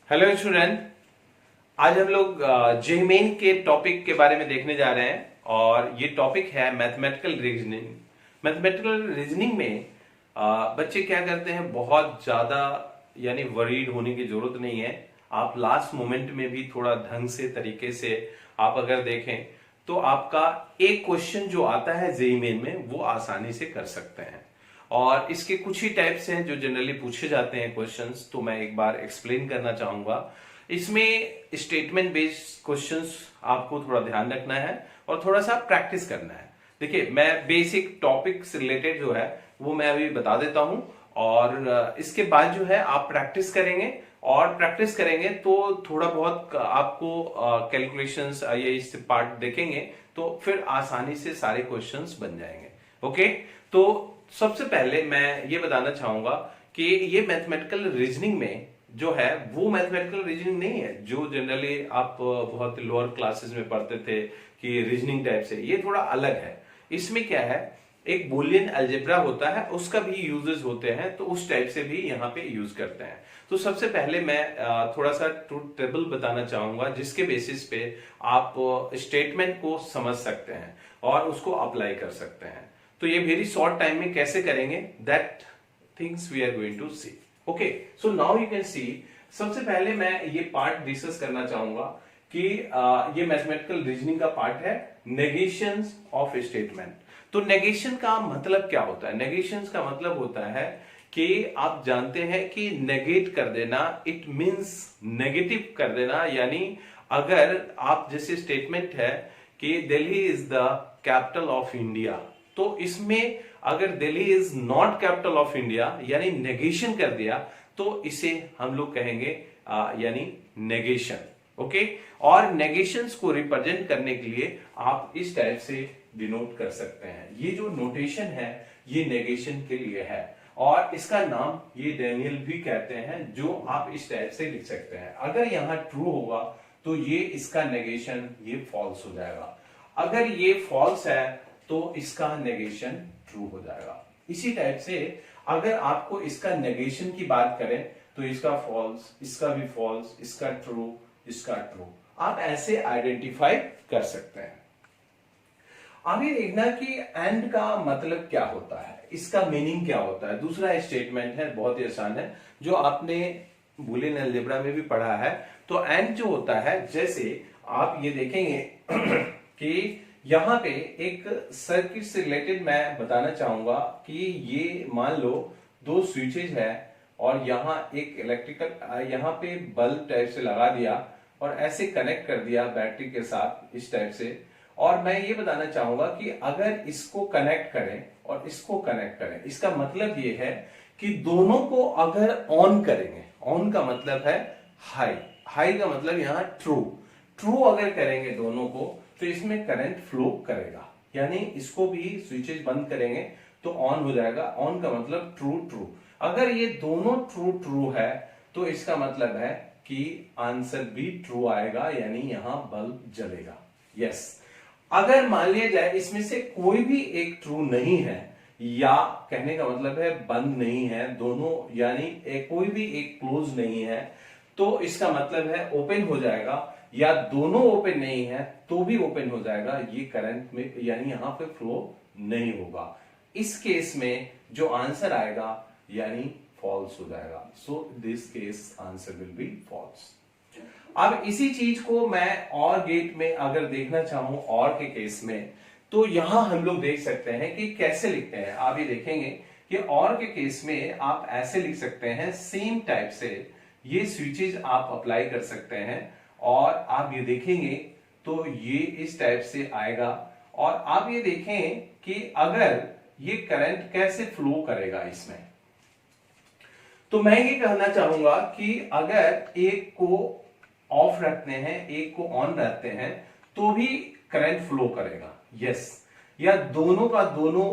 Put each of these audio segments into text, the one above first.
Hello student. आज हम लोग जेईई के टॉपिक के बारे में देखने जा रहे हैं और ये टॉपिक है मैथमेटिकल रीजनिंग। मैथमेटिकल रीजनिंग में बच्चे क्या करते हैं, बहुत ज्यादा यानी वरीड होने की जरूरत नहीं है। आप लास्ट मोमेंट में भी थोड़ा ढंग से तरीके से आप अगर देखें तो आपका एक क्वेश्चन जो आता है जेईई में वो आसानी से कर सकते हैं। और इसके कुछ ही टाइप्स हैं जो जनरली पूछे जाते हैं क्वेश्चंस, तो मैं एक बार एक्सप्लेन करना चाहूंगा। इसमें स्टेटमेंट बेस्ड क्वेश्चंस आपको थोड़ा ध्यान रखना है और थोड़ा सा प्रैक्टिस करना है। देखिए, मैं बेसिक टॉपिक से रिलेटेड जो है वो मैं अभी बता देता हूं और इसके बाद जो है आप प्रैक्टिस करेंगे और प्रैक्टिस करेंगे तो थोड़ा बहुत आपको कैलकुलेशंस ये इस पार्ट देखेंगे तो फिर आसानी से सारे क्वेश्चंस बन जाएंगे। ओके, तो सबसे पहले मैं ये बताना चाहूंगा कि ये मैथमेटिकल रीजनिंग में जो है वो मैथमेटिकल रीजनिंग नहीं है जो जनरली आप बहुत लोअर क्लासेस में पढ़ते थे कि रीजनिंग टाइप से। ये थोड़ा अलग है। इसमें क्या है, एक बुलियन अलजेब्रा होता है, उसका भी यूजेस होते हैं, तो उस टाइप से भी यहाँ पे यूज करते हैं। तो सबसे पहले मैं थोड़ा सा ट्रूथ टेबल बताना चाहूंगा जिसके बेसिस पे आप स्टेटमेंट को समझ सकते हैं और उसको अप्लाई कर सकते हैं। तो ये वेरी शॉर्ट टाइम में कैसे करेंगे, that things we are going to see. Okay, so now you can see. सबसे पहले मैं ये पार्ट डिस्कस करना चाहूंगा कि ये मैथमेटिकल रीजनिंग का पार्ट है, नेगेशंस ऑफ स्टेटमेंट। तो नेगेशन का मतलब क्या होता है? नेगेशन का मतलब होता है कि आप जानते हैं कि नेगेट कर देना, इट मींस नेगेटिव कर देना। यानी अगर आप जैसे स्टेटमेंट है कि Delhi is the capital of India, तो इसमें अगर Delhi is not capital of India यानी नेगेशन कर दिया तो इसे हम लोग कहेंगे यानी नेगेशन। ओके, और नेगेशंस को रिप्रेजेंट करने के लिए आप इस टाइप से डिनोट कर सकते हैं। ये जो नोटेशन है ये नेगेशन के लिए है और इसका नाम ये डेनियल भी कहते हैं, जो आप इस टाइप से लिख सकते हैं। अगर यहां ट्रू होगा तो ये इसका नेगेशन ये फॉल्स हो जाएगा, अगर ये फॉल्स है तो इसका नेगेशन ट्रू हो जाएगा। इसी टाइप से अगर आपको इसका नेगेशन की बात करें तो इसका फॉल्स, इसका भी फॉल्स, इसका ट्रू, इसका ट्रू, आप ऐसे आइडेंटिफाई कर सकते हैं। अब ये देखना कि एंड का मतलब क्या होता है, इसका मीनिंग क्या होता है। दूसरा स्टेटमेंट है, बहुत ही आसान है, जो आपने बुलियन अलजेब्रा में भी पढ़ा है। तो एंड जो होता है, जैसे आप ये देखेंगे कि यहां पे एक सर्किट से रिलेटेड मैं बताना चाहूंगा कि ये मान लो दो स्विचेज है और यहाँ एक इलेक्ट्रिकल यहाँ पे बल्ब टाइप से लगा दिया और ऐसे कनेक्ट कर दिया बैटरी के साथ इस टाइप से। और मैं ये बताना चाहूंगा कि अगर इसको कनेक्ट करें और इसको कनेक्ट करें, इसका मतलब ये है कि दोनों को अगर ऑन करेंगे, ऑन का मतलब है हाई, हाई का मतलब यहाँ ट्रू, ट्रू अगर करेंगे दोनों को तो इसमें करंट फ्लो करेगा। यानी इसको भी स्विचेस बंद करेंगे तो ऑन हो जाएगा, ऑन का मतलब ट्रू ट्रू। अगर ये दोनों ट्रू ट्रू है तो इसका मतलब है कि आंसर भी ट्रू आएगा, यानी यहां बल्ब जलेगा। यस, अगर मान लिया जाए इसमें से कोई भी एक ट्रू नहीं है, या कहने का मतलब है बंद नहीं है दोनों, यानी कोई भी एक क्लोज नहीं है, तो इसका मतलब है ओपन हो जाएगा, या दोनों ओपन नहीं है तो भी ओपन हो जाएगा, ये करंट में यानी यहां पे फ्लो नहीं होगा। इस केस में जो आंसर आएगा यानी फॉल्स हो जाएगा। So this case answer will be false. अब इसी चीज को मैं और गेट में अगर देखना चाहूं और के केस में, तो यहां हम लोग देख सकते हैं कि कैसे लिखते हैं। आप ये देखेंगे कि और के केस में आप ऐसे लिख सकते हैं, सेम टाइप से ये स्विचेज आप अप्लाई कर सकते हैं और आप ये देखेंगे तो ये इस टाइप से आएगा। और आप ये देखें कि अगर ये करंट कैसे फ्लो करेगा इसमें, तो मैं ये कहना चाहूंगा कि अगर एक को ऑफ रखते हैं एक को ऑन रखते हैं तो भी करंट फ्लो करेगा। यस, या दोनों का दोनों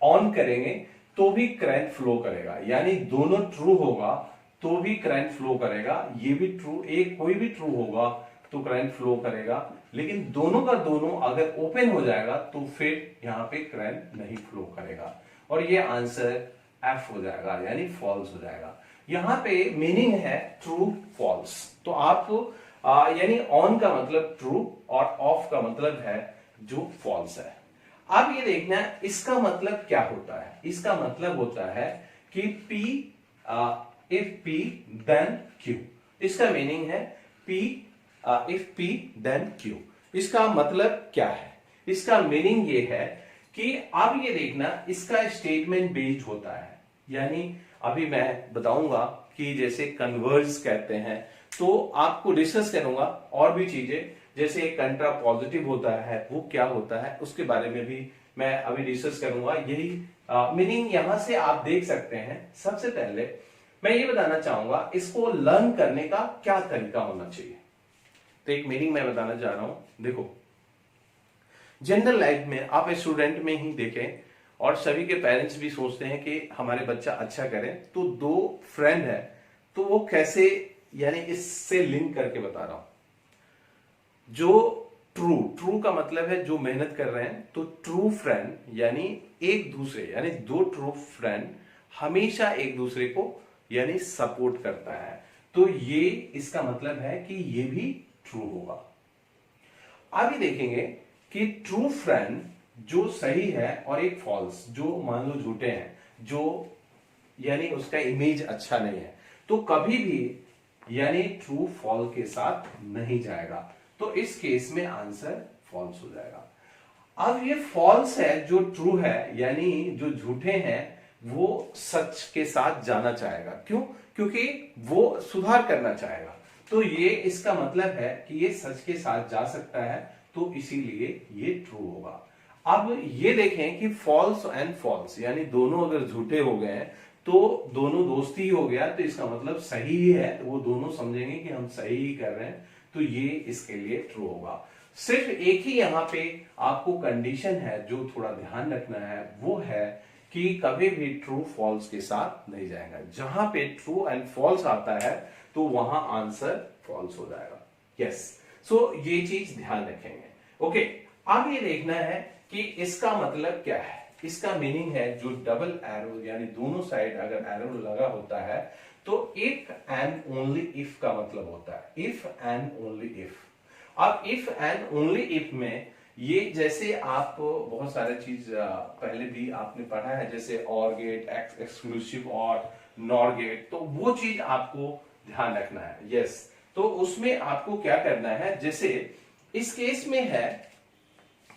ऑन करेंगे तो भी करंट फ्लो करेगा, यानी दोनों ट्रू होगा तो भी करंट फ्लो करेगा। ये भी ट्रू, एक कोई भी ट्रू होगा तो करंट फ्लो करेगा, लेकिन दोनों का दोनों अगर ओपन हो जाएगा तो फिर यहां पे करंट नहीं फ्लो करेगा। और ये आंसर एफ हो जाएगा, यानी फॉल्स हो जाएगा। यहां पे मीनिंग है ट्रू फॉल्स। तो आप यानी ऑन का मतलब ट्रू और ऑफ का मतलब है जो फॉल्स है। अब ये देखना इसका मतलब क्या होता है। इसका मतलब होता है कि P if P then Q। इसका मीनिंग है P if P then Q। इसका मतलब क्या है? इसका मीनिंग ये है कि अब ये देखना इसका स्टेटमेंट बेस्ड होता है। यानी अभी मैं बताऊंगा कि जैसे कन्वर्ज कहते हैं, तो आपको डिस्कस करूंगा और भी चीजें, जैसे एक कंट्रा पॉजिटिव होता है वो क्या होता है उसके बारे में भी मैं अभी डिस्कस करूंगा। यही मीनिंग यहां से आप देख सकते हैं। सबसे पहले मैं ये बताना चाहूंगा इसको लर्न करने का क्या तरीका होना चाहिए। तो एक मीनिंग मैं बताना चाह रहा हूं। देखो, जनरल लाइफ में आप स्टूडेंट में ही देखें और सभी के पेरेंट्स भी सोचते हैं कि हमारे बच्चा अच्छा करे, तो दो फ्रेंड है तो वो कैसे, यानी इससे लिंक करके बता रहा हूं। जो ट्रू का मतलब है जो मेहनत कर रहे हैं, तो ट्रू फ्रेंड यानी एक दूसरे, यानी दो ट्रू फ्रेंड हमेशा एक दूसरे को यानी सपोर्ट करता है। तो ये इसका मतलब है कि ये भी ट्रू होगा। अभी देखेंगे कि ट्रू फ्रेंड जो सही है और एक फॉल्स जो मान लो झूठे हैं, जो यानी उसका इमेज अच्छा नहीं है, तो कभी भी यानी ट्रू फॉल के साथ नहीं जाएगा। तो इस केस में आंसर फॉल्स हो जाएगा। अब ये फॉल्स है, जो ट्रू है यानी जो झूठे हैं वो सच के साथ जाना चाहेगा। क्यों? क्योंकि वो सुधार करना चाहेगा। तो ये इसका मतलब है कि ये सच के साथ जा सकता है, तो इसीलिए ये ट्रू होगा। अब ये देखें कि फॉल्स एंड फॉल्स यानी दोनों अगर झूठे हो गए हैं तो दोनों दोस्ती ही हो गया, तो इसका मतलब सही ही है, तो वो दोनों समझेंगे कि हम सही ही कर रहे हैं, तो ये इसके लिए ट्रू होगा। सिर्फ एक ही यहां पे आपको कंडीशन है जो थोड़ा ध्यान रखना है, वो है कि कभी भी ट्रू फॉल्स के साथ नहीं जाएगा। जहां पे ट्रू एंड फॉल्स आता है तो वहां आंसर फॉल्स हो जाएगा। यस, सो ये चीज ध्यान रखेंगे। ओके, अब ये देखना है कि इसका मतलब क्या है। इसका मीनिंग है जो डबल एरो यानी दोनों साइड अगर एरो लगा होता है तो इफ एंड ओनली इफ का मतलब होता है इफ एंड ओनली इफ। अब इफ एंड ओनली इफ में ये जैसे आप बहुत सारे चीज पहले भी आपने पढ़ा है, जैसे और गेट, एक्सक्लूसिव और नॉर गेट, तो वो चीज आपको ध्यान रखना है। यस, तो उसमें आपको क्या करना है, जैसे इस केस में है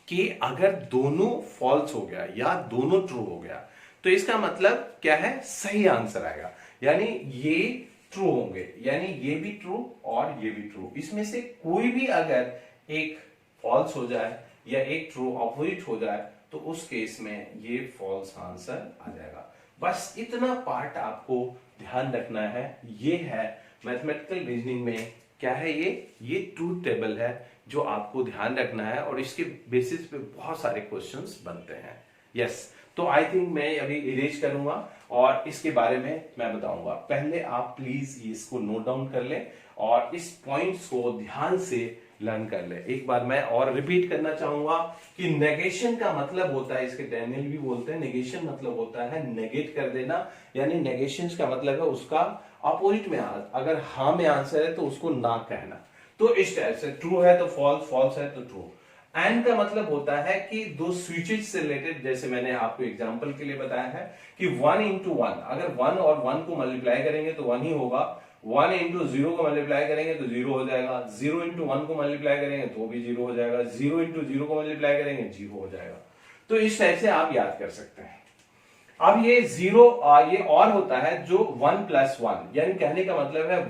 कि अगर दोनों फॉल्स हो गया या दोनों ट्रू हो गया तो इसका मतलब क्या है, सही आंसर आएगा। यानी ये ट्रू होंगे, यानी ये भी ट्रू और ये भी ट्रू। इसमें से कोई भी अगर एक फॉल्स हो जाए या एक ट्रू ऑपोजिट हो जाए तो उस केस में ये फॉल्स आंसर आ जाएगा। बस इतना पार्ट आपको ध्यान रखना है। ये है मैथमेटिकल रीजनिंग में क्या है, ये ट्रूथ टेबल है जो आपको ध्यान रखना है और इसके बेसिस पे बहुत सारे क्वेश्चंस बनते हैं। यस, तो आई थिंक मैं अभी इरेज करूंगा और इसके बारे में मैं बताऊंगा। पहले आप प्लीज इसको नोट डाउन कर लें और इस पॉइंट्स को ध्यान से लर्न कर ले। एक बार मैं और रिपीट करना चाहूंगा कि नेगेशन का मतलब होता है, इसके डैनियल भी बोलते हैं, नेगेशन मतलब होता है नेगेट कर देना, यानी नेगेशन का मतलब है उसका अपोजिट में अगर हाँ में आंसर है तो उसको ना कहना। तो इस टाइप से ट्रू है तो फॉल्स, फॉल्स है तो ट्रू। एंड का मतलब होता है कि दो स्विचेज से रिलेटेड, जैसे मैंने आपको एग्जांपल के लिए बताया है कि 1 into 1, अगर 1 और 1 को मल्टीप्लाई करेंगे तो 1 ही होगा, 1 into 0 को मल्टीप्लाई करेंगे तो 0 हो जाएगा, 0 into 1 को मल्टीप्लाई करेंगे तो भी 0 हो जाएगा, 0 into 0 को मल्टीप्लाई करेंगे 0 हो जाएगा। तो इस टाइप से आप याद कर सकते हैं। अब ये 0 ये और होता है जो 1 + 1, यानी कहने का मतलब है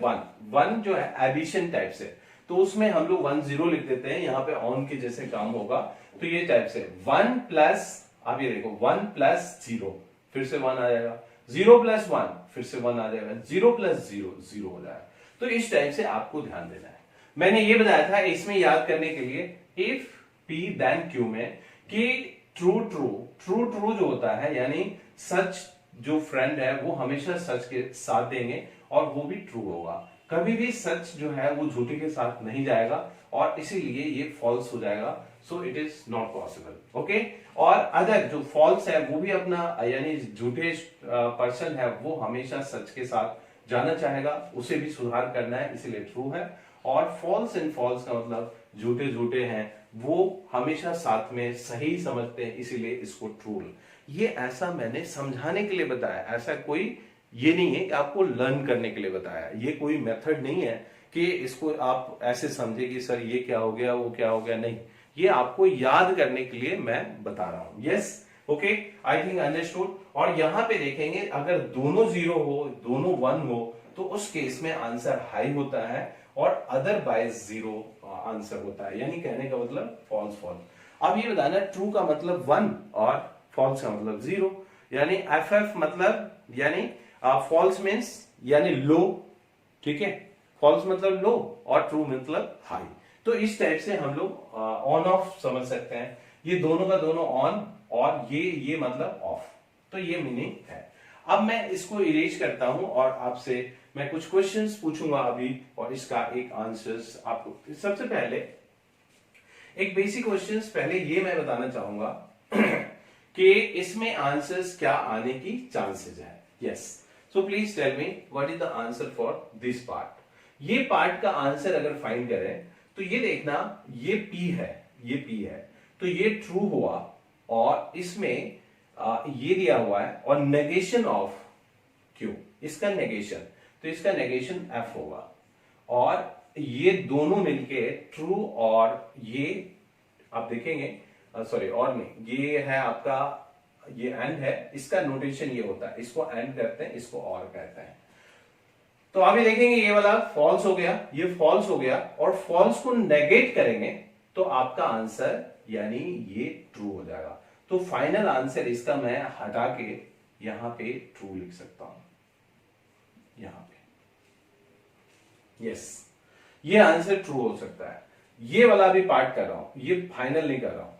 1 जो है एडिशन टाइप से, तो उसमें हम लोग 1 0 लिख देते हैं, यहाँ पे ऑन के जैसे काम होगा। तो ये टाइप से 1 प्लस, अब ये देखो 1 + 0 फिर से 1 आ जाएगा, 0 + 1 फिर से 1 आ जाएगा, 0 + 0 0 हो जाएगा। तो इस टाइप से आपको ध्यान देना है। मैंने ये बताया था इसमें याद करने के लिए इफ P then Q में कि ट्रू जो होता है यानी सच, जो फ्रेंड है वो हमेशा सच के साथ देंगे और वो भी ट्रू होगा। कभी भी सच जो है वो झूठे के साथ नहीं जाएगा और इसीलिए ये फॉल्स हो जाएगा। So it is not possible. Okay, और अदर जो फॉल्स है वो भी अपना यानी झूठे पर्सन है वो हमेशा सच के साथ जाना चाहेगा, उसे भी सुधार करना है, इसीलिए ट्रू है। और फॉल्स एंड फॉल्स का मतलब झूठे झूठे हैं वो हमेशा साथ में सही समझते हैं, इसीलिए इसको ट्रू। ये ऐसा मैंने समझाने के लिए बताया, ऐसा कोई ये नहीं है कि आपको लर्न करने के लिए बताया, ये कोई मेथड नहीं है कि इसको आप ऐसे समझे कि सर ये क्या हो गया वो क्या हो गया, नहीं, ये आपको याद करने के लिए मैं बता रहा हूं। Yes, okay, I think understood. और यहां पे देखेंगे अगर दोनों जीरो हो, दोनों वन हो, तो उस केस में आंसर हाई होता है और अदरवाइज जीरो आंसर होता है, यानी कहने का मतलब फॉल्स फॉल्स। अब ये बताना ट्रू का मतलब वन और फॉल्स का मतलब जीरो, यानी एफ एफ मतलब यानी फॉल्स मीन्स यानी लो, ठीक है, फॉल्स मतलब लो और ट्रू मतलब हाई। तो इस टाइप से हम लोग ऑन ऑफ समझ सकते हैं, ये दोनों का दोनों ऑन और ये मतलब ऑफ, तो ये मीनिंग है। अब मैं इसको इरेज करता हूं और आपसे मैं कुछ क्वेश्चंस पूछूंगा अभी और इसका एक आंसर्स आपको। सबसे पहले एक बेसिक क्वेश्चंस पहले ये मैं बताना चाहूंगा कि इसमें आंसर्स क्या आने की चांसेस है। Yes, so please tell me what is the answer for this part. ये पार्ट का आंसर अगर फाइंड करें तो ये देखना ये P है, ये P है, तो ये ट्रू हुआ और इसमें ये दिया हुआ है और नेगेशन ऑफ Q, इसका नेगेशन, तो इसका नेगेशन F होगा और ये दोनों मिलके ट्रू और ये आप देखेंगे सॉरी और नहीं, ये है आपका ये एंड है, इसका नोटेशन ये होता है, इसको एंड करते हैं, इसको और कहते हैं। तो अभी देखेंगे ये वाला फॉल्स हो गया, ये फॉल्स हो गया और फॉल्स को नेगेट करेंगे तो आपका आंसर यानी ये ट्रू हो जाएगा। तो फाइनल आंसर इसका मैं हटा के यहां पे ट्रू लिख सकता हूं, यहां पे। यस, ये आंसर ट्रू हो सकता है। ये वाला अभी पार्ट कर रहा हूं, ये फाइनल नहीं कर रहा हूं।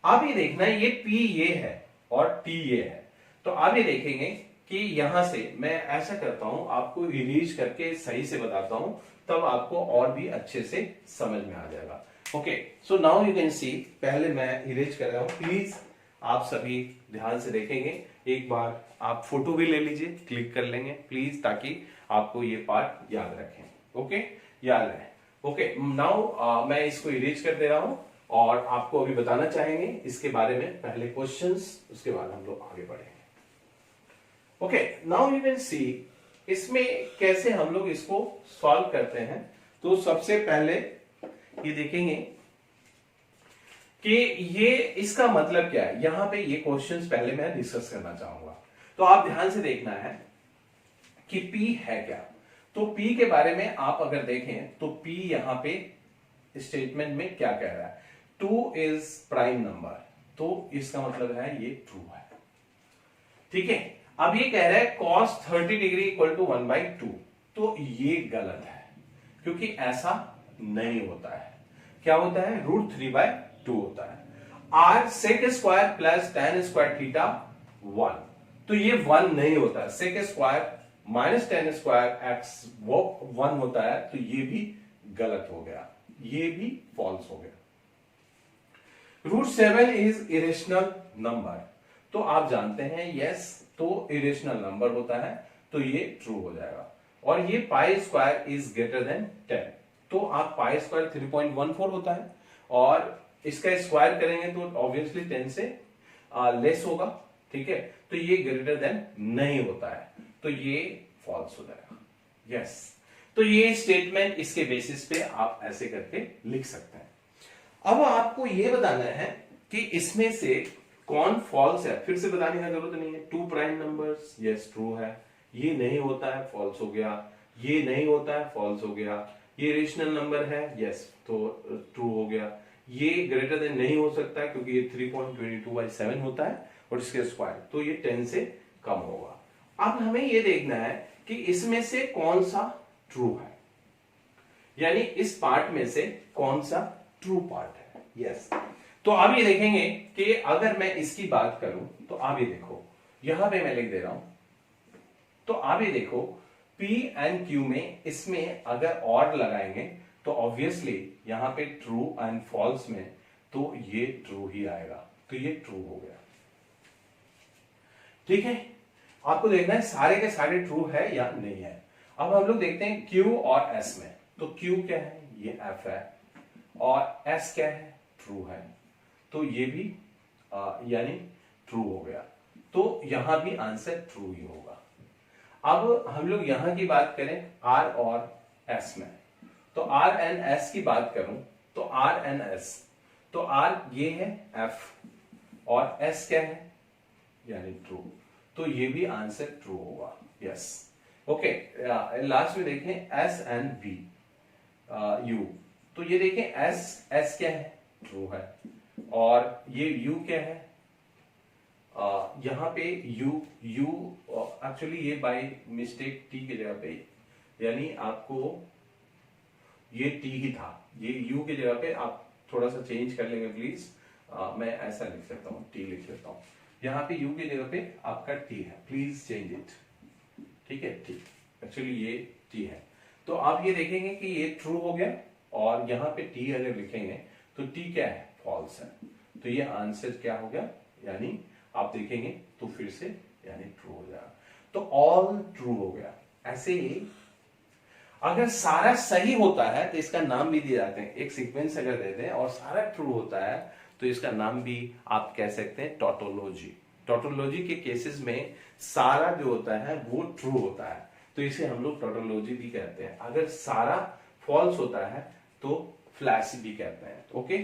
अब ये देखना है ये P ये है और T ये है, तो अब ये देखेंगे कि यहां से मैं ऐसा करता हूं, आपको इरेज करके सही से बताता हूं, तब आपको और भी अच्छे से समझ में आ जाएगा। Okay, so now you can सी, पहले मैं इरेज कर रहा हूं, प्लीज आप सभी ध्यान से देखेंगे, एक बार आप फोटो भी ले लीजिए, क्लिक कर लेंगे प्लीज, ताकि आपको ये पार्ट याद रखें। ओके, याद रहे। ओके, नाउ मैं इसको इरेज कर दे रहा हूं और आपको अभी बताना चाहेंगे इसके बारे में, पहले क्वेश्चंस, उसके बाद हम लोग आगे बढ़ेंगे। ओके, नाउ यू कैन सी इसमें कैसे हम लोग इसको सॉल्व करते हैं। तो सबसे पहले ये देखेंगे कि ये इसका मतलब क्या है, यहां पे ये क्वेश्चंस पहले मैं डिस्कस करना चाहूंगा। तो आप ध्यान से देखना है कि P है क्या। तो P के बारे में आप अगर देखें तो P यहां पे स्टेटमेंट में क्या कह रहा है, 2 इज प्राइम नंबर, तो इसका मतलब है ये ट्रू है, ठीक है। अब ये कह रहा है cos 30 डिग्री इक्वल टू 1/2, तो ये गलत है क्योंकि ऐसा नहीं होता है। क्या होता है, √3/2 होता है। r sec square plus tan square theta 1, तो ये 1 नहीं होता है। sec square minus tan square x वो 1 होता है, तो ये भी गलत हो गया, ये भी फॉल्स हो गया। √7 इज इरेशनल नंबर, तो आप जानते हैं यस, तो इरेशनल नंबर होता है, तो ये ट्रू हो जाएगा। और ये pi square is greater than 10, तो आप पाई स्क्वायर 3.14 होता है और इसका स्क्वायर करेंगे तो ऑब्वियसली 10 से लेस होगा, ठीक है, तो ये ग्रेटर देन नहीं होता है, तो ये फॉल्स हो जाएगा। यस, तो ये स्टेटमेंट इसके बेसिस पे आप ऐसे करके लिख सकते हैं। अब आपको ये बताना है कि इसमें से कौन फॉल्स है, फिर से बताने की जरूरत नहीं है। 2 प्राइम नंबर्स, यस ट्रू है, ये नहीं होता है, फॉल्स हो गया, ये नहीं होता है, फॉल्स हो गया, ये रेशनल नंबर है, यस तो ट्रू हो गया, ये ग्रेटर देन नहीं हो सकता है क्योंकि ये 3.22/7 होता है और इसके स्क्वायर, तो ये 10 से कम होगा। अब हमें ये देखना है कि इसमें से कौन सा ट्रू है, यानी इस पार्ट में से कौन सा ट्रू पार्ट है। यस, तो अब ये देखेंगे कि अगर मैं इसकी बात करूं तो आप ये देखो, यहां पे मैं लिख दे रहा हूं, तो आप ये देखो P एंड Q में इसमें अगर और लगाएंगे तो ऑब्वियसली यहां पे ट्रू एंड फॉल्स में तो ये ट्रू ही आएगा, तो ये ट्रू हो गया। ठीक है, आपको देखना है सारे के सारे ट्रू है या नहीं है। अब हम लोग देखते हैं Q और S में। तो Q क्या है, ये F है, और S क्या है, ट्रू है, तो ये भी यानी ट्रू हो गया। तो यहां भी आंसर ट्रू ही होगा। अब हम लोग यहां की बात करें R और S में, तो R एंड S की बात करूं तो R एंड S, तो R ये है F और S क्या है, यानी ट्रू, तो ये भी आंसर ट्रू होगा। Yes, okay. लास्ट में देखें S एंड V, U, तो ये देखें S क्या है, ट्रू है, और ये U क्या है, यहां पे U एक्चुअली ये बाय मिस्टेक T की जगह पे, यानी आपको ये T ही था, ये U की जगह पे आप थोड़ा सा चेंज कर लेंगे प्लीज। मैं ऐसा लिख लेता हूँ, T लिख लेता हूँ, यहाँ पे U की जगह पे आपका T है, प्लीज चेंज इट। ठीक है, T एक्चुअली ये T है, तो आप ये देखेंगे कि ये ट्रू हो गया, और यहाँ पे T अगर लिखेंगे तो T क्या है, फॉल्स है, तो ये आंसर क्या हो गया, यानी आप देखेंगे तो फिर से यानी ट्रू हो जाएगा। तो ऑल ट्रू हो गया। ऐसे ही अगर सारा सही होता है तो इसका नाम भी दिए जाते हैं, एक सीक्वेंस अगर देते हैं और सारा ट्रू होता है तो इसका नाम भी आप कह सकते हैं टोटोलॉजी। टोटोलॉजी के केसेस में सारा जो होता है वो ट्रू होता है, तो इसे हम लोग टोटोलॉजी भी कहते हैं। अगर सारा फॉल्स होता है तो फ्लैसी भी कहते हैं। ओके,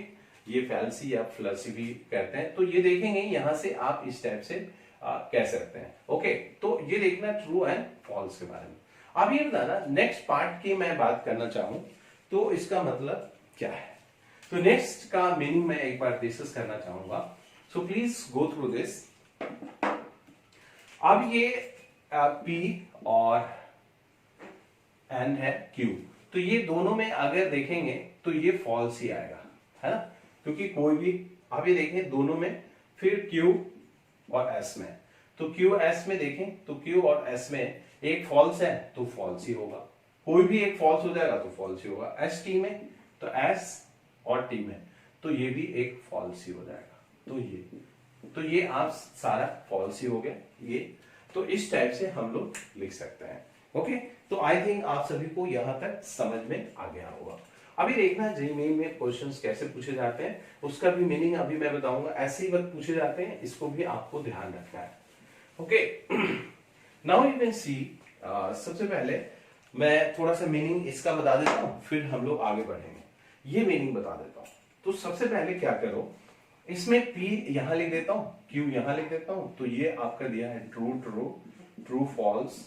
ये फैल्सी या फ्लैसी भी कहते हैं। तो ये देखेंगे यहां से आप इस टाइप से कह सकते हैं। ओके, तो ये देखना ट्रू एंड फॉल्स के बारे में। अब ये बताना नेक्स्ट पार्ट की मैं बात करना चाहूं तो इसका मतलब क्या है। तो नेक्स्ट का मीनिंग मैं एक बार डिस्कस करना चाहूंगा, so please go through this. अब ये P और N है Q, तो ये दोनों में अगर देखेंगे तो ये फॉल्स ही आएगा, है ना, क्योंकि कोई भी, अब ये देखें दोनों में, फिर Q और S में, तो Q S में देखें तो Q और S में एक फॉल्स है तो फॉल्स ही होगा, कोई भी एक फॉल्स हो जाएगा तो फॉल्स ही होगा। S T में तो S और T में तो ये भी एक फॉल्स ही हो जाएगा, तो ये आप सारा फॉल्स ही हो गया ये। तो इस टाइप से हम लोग लिख सकते हैं। ओके, तो आई थिंक आप सभी को यहां तक समझ में आ गया होगा। अभी देखना जेईई में क्वेश्चंस कैसे पूछे जाते हैं, उसका भी मीनिंग अभी मैं बताऊंगा। ऐसे ही वक्त पूछे जाते हैं, इसको भी आपको ध्यान रखना है। Okay, now you can see, सबसे पहले मैं थोड़ा सा मीनिंग इसका बता देता हूं, फिर हम लोग आगे बढ़ेंगे। ये मीनिंग बता देता हूं। तो सबसे पहले क्या करो, इसमें P यहां लिख देता हूं, Q यहां लिख देता हूं, तो ये आपका दिया है true true, true false,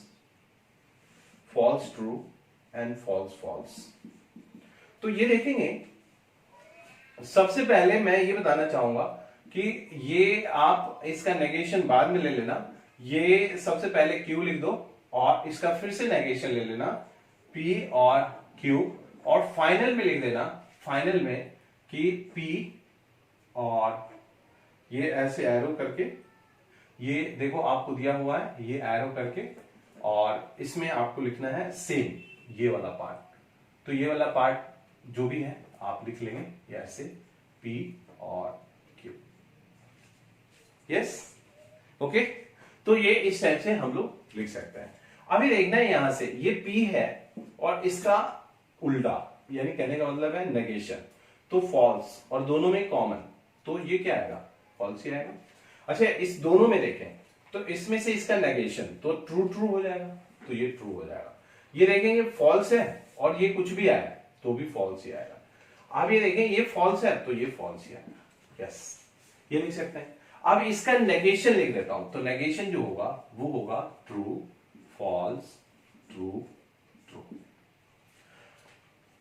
false true and false false. तो ये देखेंगे, सबसे पहले मैं ये बताना चाहूंगा कि ये आप इसका नेगेशन बाद में ले लेना। ये सबसे पहले Q लिख दो और इसका फिर से नेगेशन ले लेना P और Q, और फाइनल में लिख देना, फाइनल में कि P और ये ऐसे एरो करके, ये देखो आपको दिया हुआ है ये एरो करके, और इसमें आपको लिखना है सेम ये वाला पार्ट। तो ये वाला पार्ट जो भी है आप लिख लेंगे ऐसे P और Q। यस, ओके, तो ये इस टाइप से हम लोग लिख सकते हैं। अभी देखना है यहां से ये P है और इसका उल्टा, यानी कहने का मतलब है नेगेशन, तो फॉल्स, और दोनों में कॉमन, तो ये क्या आएगा, फॉल्स ही आएगा। अच्छा, इस दोनों में देखें तो इसमें से इसका नेगेशन तो ट्रू ट्रू हो जाएगा, तो ये ट्रू हो जाएगा। ये देखेंगे फॉल्स है और ये कुछ भी आया तो भी फॉल्स ही आएगा। अब ये देखें ये फॉल्स है तो ये फॉल्स ही आएगा। यस, ये लिख सकते हैं। अब इसका नेगेशन लिख देता हूं, तो नेगेशन जो होगा वो होगा ट्रू फॉल्स ट्रू ट्रू।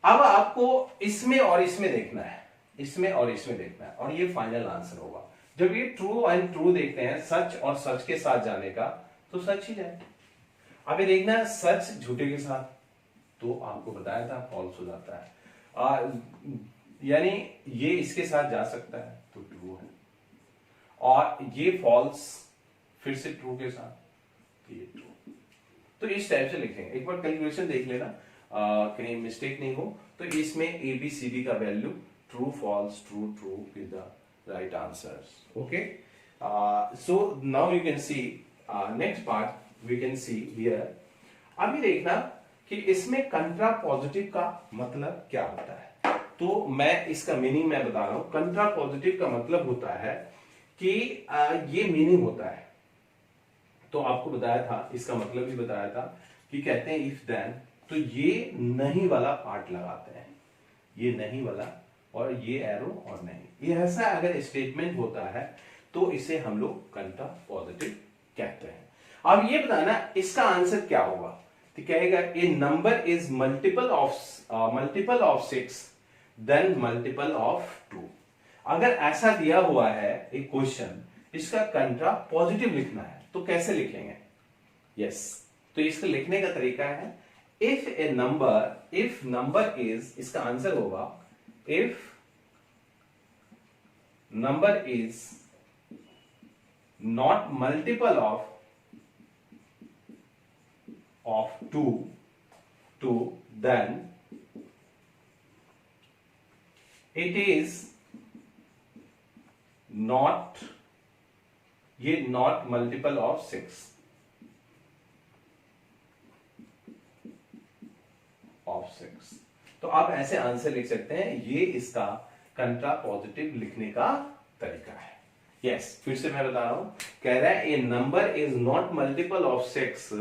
अब आपको इसमें और इसमें देखना है, इसमें और इसमें देखना है, और ये फाइनल आंसर होगा। जब ये ट्रू एंड ट्रू देखते हैं, सच और सच के साथ जाने का, तो सच ही जाए। अब ये देखना है सच झूठे के साथ, तो आपको बताया था फॉल्स हो जाता है। यानी ये इसके साथ जा सकता है तो ट्रू है, और ये फॉल्स फिर से ट्रू के साथ, तो ये ट्रू। तो इस टाइप से लिखेंगे। एक बार कैलकुलेशन देख लेना कहीं मिस्टेक नहीं हो। तो इसमें ABCD का value true false, true true is the right answers. Okay, so now you can see next part we can see here. अभी देखना कि इसमें कंट्रा पॉजिटिव का मतलब क्या होता है। तो मैं इसका मीनिंग मैं बता रहा हूं। कंट्रा पॉजिटिव का मतलब होता है कि ये मीनिंग होता है, तो आपको बताया था, इसका मतलब भी बताया था कि कहते हैं इफ देन, तो ये नहीं वाला पार्ट लगाते हैं, ये नहीं वाला और ये एरो और नहीं, ये ऐसा अगर स्टेटमेंट होता है तो इसे हम लोग कंट्रा पॉजिटिव कहते हैं। अब ये बताना इसका आंसर क्या होगा। तो कहेगा a number is multiple of 6 then multiple of 2। अगर ऐसा दिया हुआ है एक क्वेश्चन, इसका कंट्रा पॉजिटिव लिखना है तो कैसे लिखेंगे। यस, तो इसको लिखने का तरीका है इफ नंबर इज, इसका आंसर होगा if number is not multiple of 2 then it is not, ये not multiple of 6 of 6। तो आप ऐसे आंसर लिख सकते हैं, ये इसका कंट्रा पॉजिटिव लिखने का तरीका है। यस, फिर से मैं बता रहा हूं, कह रहा है a number is not multiple of 6,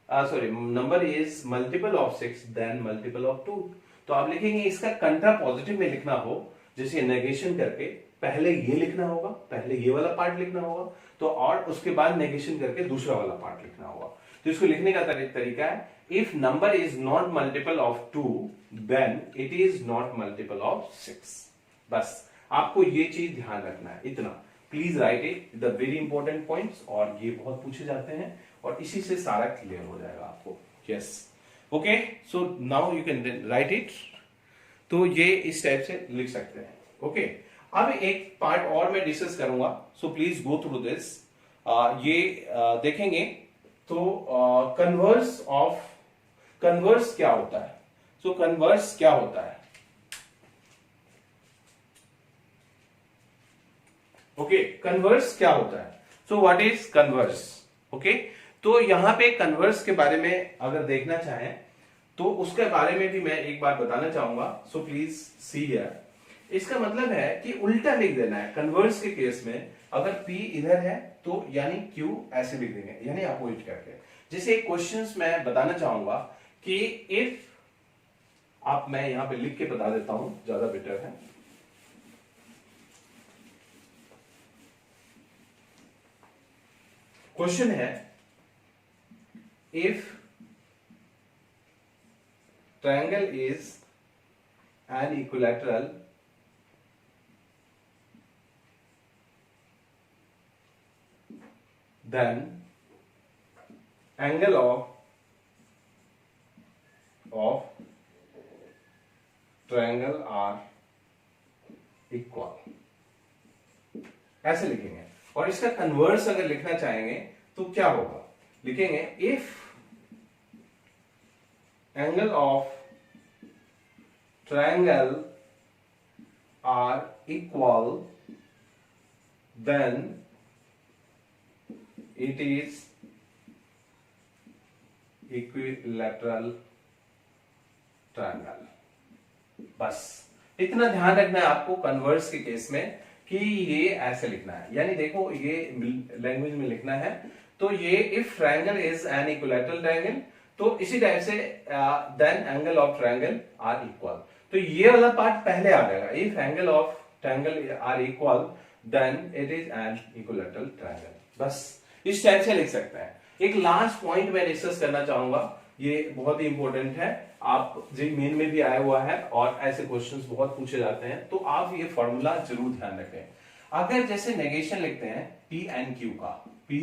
sorry, number is multiple of 6 then multiple of 2। तो आप लिखेंगे इसका कंट्रा पॉजिटिव में लिखना हो, जैसे नेगेशन करके पहले ये लिखना होगा, पहले ये वाला पार्ट लिखना होगा, तो और उसके बाद नेगेशन करके दूसरा वाला पार्ट लिखना होगा। तो इसको लिखने का तरीका है if number is not multiple of 2 then it is not multiple of 6। बस आपको ये चीज ध्यान रखना है, इतना please write it, the very important points, और ये बहुत पूछे जाते हैं और इसी से सारा क्लियर हो जाएगा आपको। Yes, okay, so now you can write it. तो ये इस टाइप से लिख सकते हैं। ओके, अब एक पार्ट और मैं डिस्कस करूंगा, so please go through this. ये देखेंगे तो कन्वर्स क्या होता है। सो कन्वर्स क्या होता है। ओके, कन्वर्स क्या होता है। So what is converse. Okay, तो यहां पे कन्वर्स के बारे में अगर देखना चाहें तो उसके बारे में भी मैं एक बार बताना चाहूंगा। सो प्लीज सी हियर, इसका मतलब है कि उल्टा लिख देना है। कन्वर्स के केस में अगर P इधर है तो यानी Q ऐसे लिख देंगे, यानी अपोजिट करके। जैसे एक क्वेश्चंस मैं बताना चाहूंगा कि इफ आप, मैं यहां पे लिख के बता देता हूं, ज्यादा बेटर है। क्वेश्चन है if triangle is an equilateral then angle of triangle are equal, ऐसे लिखेंगे। और इसका कन्वर्स अगर लिखना चाहेंगे तो क्या होगा, लिखेंगे if angle of triangle are equal then it is equilateral triangle। बस इतना ध्यान रखना है आपको कन्वर्स के केस में कि ये ऐसे लिखना है, यानी देखो ये लैंग्वेज में लिखना है। तो ये if triangle is an equilateral triangle, तो इसी टाइप से then angle of triangle are equal, तो ये वाला पार्ट पहले आ जाएगा। If angle of triangle are equal then it is an equilateral triangle. बस इस टाइप से लिख सकते हैं। एक लास्ट पॉइंट मैं डिस्कस करना चाहूंगा, ये बहुत ही इंपॉर्टेंट है, आप जी मेन में भी आया हुआ है और ऐसे क्वेश्चंस बहुत पूछे जाते हैं, तो आप ये फॉर्मूला जरूर ध्यान रखें। अगर जैसे नेगेशन लिखते हैं P एंड Q का, P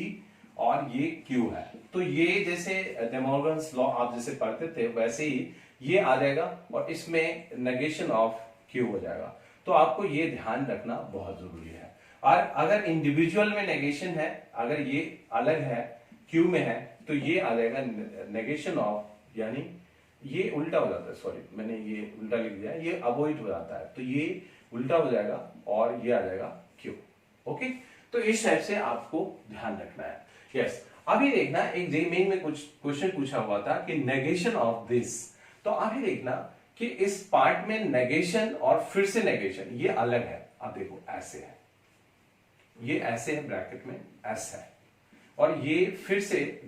और ये Q है, तो ये जैसे डे मॉर्गन्स लॉ आप जैसे पढ़ते थे वैसे ही ये आ जाएगा और इसमें नेगेशन ऑफ Q हो जाएगा। तो आपको ये ध्यान रखना बहुत जरूरी है। और अगर इंडिविजुअल में नेगेशन है, अगर ये अलग है Q में है, तो ये आ जाएगा नेगेशन ऑफ, यानी ये उल्टा हो जाता है, सॉरी मैंने ये उल्टा लिख दिया, ये अवॉइड हो जाता है, तो ये उल्टा हो जाएगा और ये आ जाएगा क्यू। ओके, तो इस टाइप से आपको ध्यान रखना है। यस, अभी देखना एक जेईई मेन में कुछ क्वेश्चन पूछा हुआ था कि नेगेशन ऑफ दिस, तो अभी देखना कि इस पार्ट में नेगेशन और फिर से नेगेशन ये अलग है। अब देखो ऐसे है, ये ऐसे है ब्रैकेट में एस है, और ये फिर से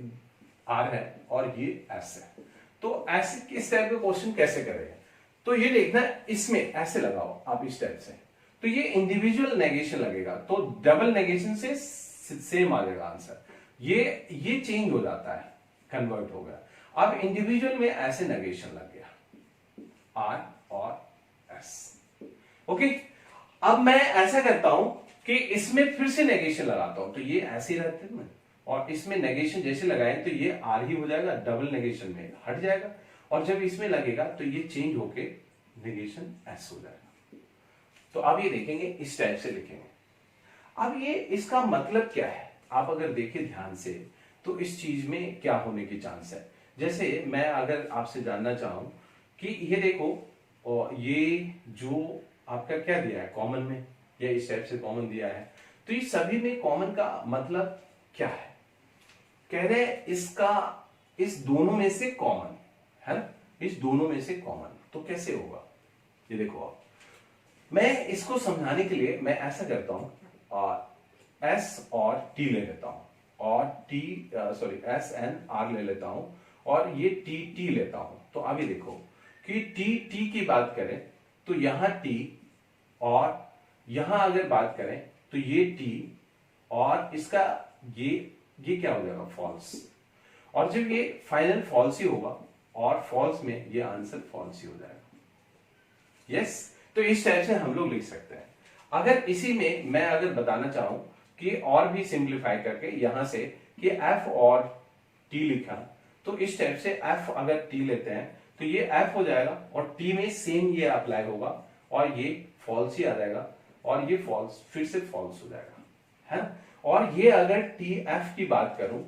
आर है और ये एस है। तो ऐसे किस टाइप का क्वेश्चन कैसे करेंगे, तो ये देखना इसमें ऐसे लगाओ आप इस टाइप से, तो ये इंडिविजुअल नेगेशन लगेगा, तो डबल नेगेशन से सेम आ जाएगा आंसर। ये चेंज हो जाता है, कन्वर्ट हो गया। अब इंडिविजुअल में ऐसे नेगेशन लग गया आर और एस। ओके, अब मैं ऐसा करता हूं कि इसमें फिर से नेगेशन लगाता हूं, तो ये ऐसे ही रहते हैं, और इसमें नेगेशन जैसे लगाए तो ये आर ही हो जाएगा, डबल नेगेशन में हट जाएगा, और जब इसमें लगेगा तो ये चेंज होके नेगेशन एस हो जाएगा। तो अब ये देखेंगे इस टाइप से लिखेंगे। अब ये इसका मतलब क्या है, आप अगर देखें ध्यान से तो इस चीज में क्या होने की चांस है। जैसे मैं अगर आपसे जानना चाहूं कि ये देखो, और ये जो आपका क्या दिया है कॉमन में, या इस टाइप से कॉमन दिया है, तो ये सभी में कॉमन का मतलब क्या है, कह रहे हैं इसका इस दोनों में से कॉमन है ना, इस दोनों में से कॉमन, तो कैसे होगा ये देखो। आप मैं इसको समझाने के लिए मैं ऐसा करता हूं, एस और टी ले लेता हूं, और T sorry S N R ले लेता हूं, और ये टी टी लेता हूं। तो अभी देखो कि टी टी की बात करें तो यहां टी, और यहां अगर बात करें तो ये टी, और इसका ये क्या हो जाएगा फॉल्स, और जब ये फाइनल फॉल्स ही होगा, और फॉल्स में ये आंसर फॉल्स ही हो जाएगा। यस, तो इस टाइप से हम लोग लिख सकते हैं। अगर इसी में मैं अगर बताना चाहूं कि और भी सिंप्लीफाई करके यहां से कि एफ और टी लिखा, तो इस टाइप से एफ अगर टी लेते हैं तो ये एफ हो जाएगा, और टी में सेम ये अप्लाई होगा, और ये फॉल्स ही आ जाएगा, और ये फॉल्स फिर से फॉल्स हो जाएगा, है ना। और ये अगर टी एफ की बात करूं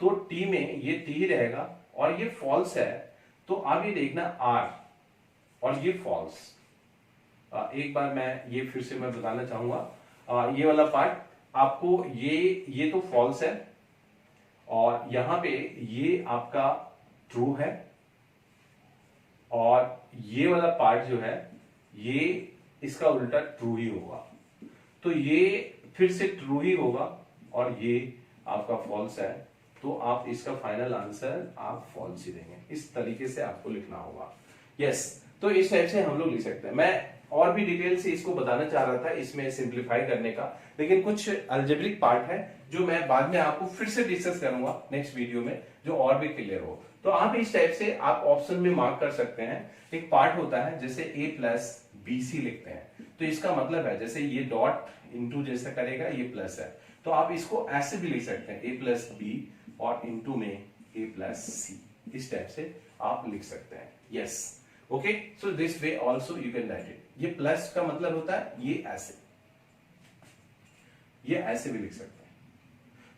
तो टी में ये टी ही रहेगा, और ये फॉल्स है, तो अब ये देखना आर और ये फॉल्स। एक बार मैं ये फिर से मैं बताना चाहूंगा, ये वाला पार्ट आपको ये तो फॉल्स है, और यहां पे ये आपका ट्रू है, और ये वाला पार्ट जो है ये इसका उल्टा ट्रू ही होगा, तो ये फिर से ट्रू ही होगा, और ये आपका फॉल्स है, तो आप इसका फाइनल आंसर आप फॉल्स ही देंगे। इस तरीके से आपको लिखना होगा। यस, तो इस टाइप से हम लोग लिख सकते हैं। मैं और भी डिटेल से इसको बताना चाह रहा था इसमें सिंप्लीफाई करने का, लेकिन कुछ अलजेब्रिक पार्ट है जो मैं बाद में आपको फिर से डिस्कस करूंगा नेक्स्ट वीडियो में, जो और भी क्लियर हो। तो आप इस टाइप से आप ऑप्शन में मार्क कर सकते हैं। एक पार्ट होता है जैसे a प्लस बी सी लिखते हैं, तो इसका मतलब है जैसे ये डॉट इंटू जैसा करेगा ये प्लस है, तो आप इसको ऐसे भी लिख सकते हैं a प्लस बी और इंटू में a प्लस सी, इस टाइप से आप लिख सकते हैं। Yes, okay, so this way also you can write it. ये प्लस का मतलब होता है ये ऐसे भी लिख सकते हैं,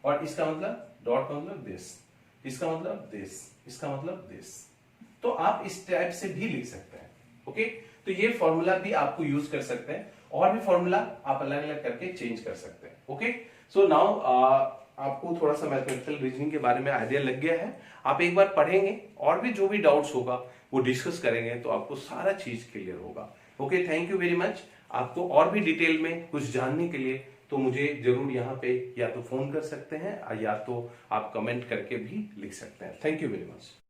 और इसका मतलब डॉट का मतलब दिस, इसका मतलब दिस, इसका मतलब दिस, तो आप इस टाइप से भी लिख सकते हैं। ओके, तो ये फॉर्मूला भी आपको यूज कर सकते हैं, और भी फॉर्मूला आप अलग अलग करके चेंज कर सकते हैं। ओके, सो नाउ आपको थोड़ा सा मैथमेटिकल रीजनिंग के बारे में आइडिया लग गया है। आप एक बार पढ़ेंगे और भी जो भी डाउट्स होगा वो डिस्कस करेंगे, तो आपको सारा चीज क्लियर होगा। Okay, thank you very much. आपको और भी डिटेल में कुछ जानने के लिए तो मुझे जरूर यहाँ पे या तो फोन कर सकते हैं, या तो आप कमेंट करके भी लिख सकते हैं। Thank you very much.